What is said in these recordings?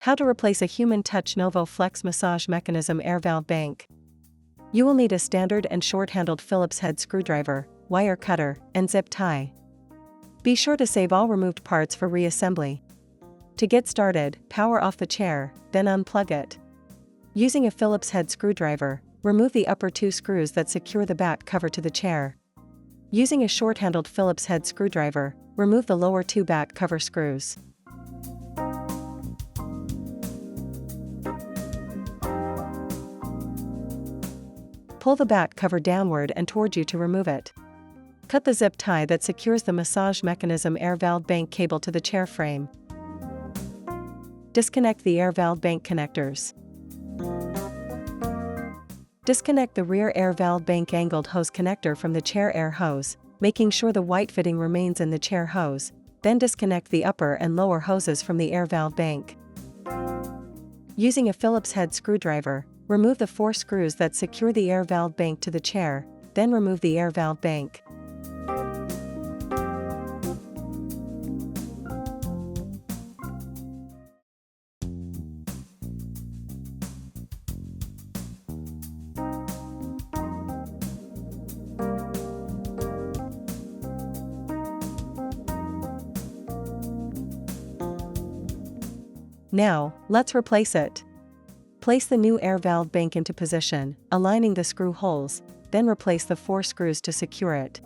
How to replace a Human Touch Novo Flex massage mechanism air valve bank. You will need a standard and short-handled Phillips head screwdriver, wire cutter, and zip tie. Be sure to save all removed parts for reassembly. To get started, power off the chair, then unplug it. Using a Phillips head screwdriver, remove the upper two screws that secure the back cover to the chair. Using a short-handled Phillips head screwdriver, remove the lower two back cover screws. Pull the back cover downward and toward you to remove it. Cut the zip tie that secures the massage mechanism air valve bank cable to the chair frame. Disconnect the air valve bank connectors. Disconnect the rear air valve bank angled hose connector from the chair air hose, making sure the white fitting remains in the chair hose, then disconnect the upper and lower hoses from the air valve bank. Using a Phillips head screwdriver, remove the 4 screws that secure the air valve bank to the chair, then remove the air valve bank. Now, let's replace it. Place the new air valve bank into position, aligning the screw holes, then replace the 4 screws to secure it.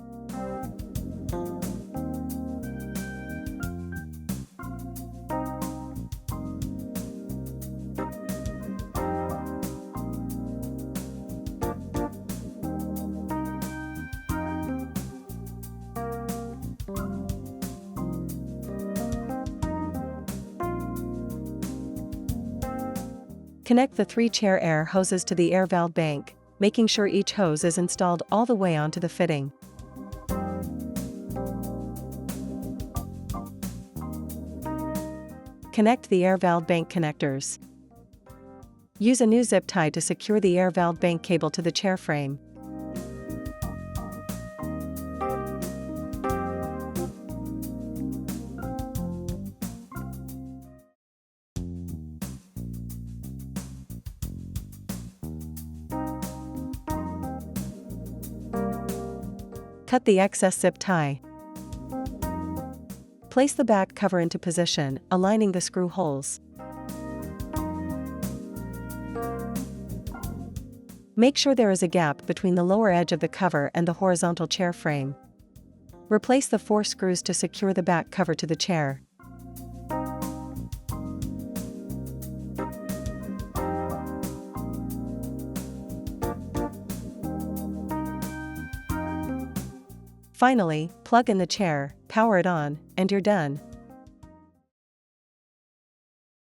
Connect the 3 chair air hoses to the air valve bank, making sure each hose is installed all the way onto the fitting. Connect the air valve bank connectors. Use a new zip tie to secure the air valve bank cable to the chair frame. Cut the excess zip tie. Place the back cover into position, aligning the screw holes. Make sure there is a gap between the lower edge of the cover and the horizontal chair frame. Replace the 4 screws to secure the back cover to the chair. Finally, plug in the chair, power it on, and you're done.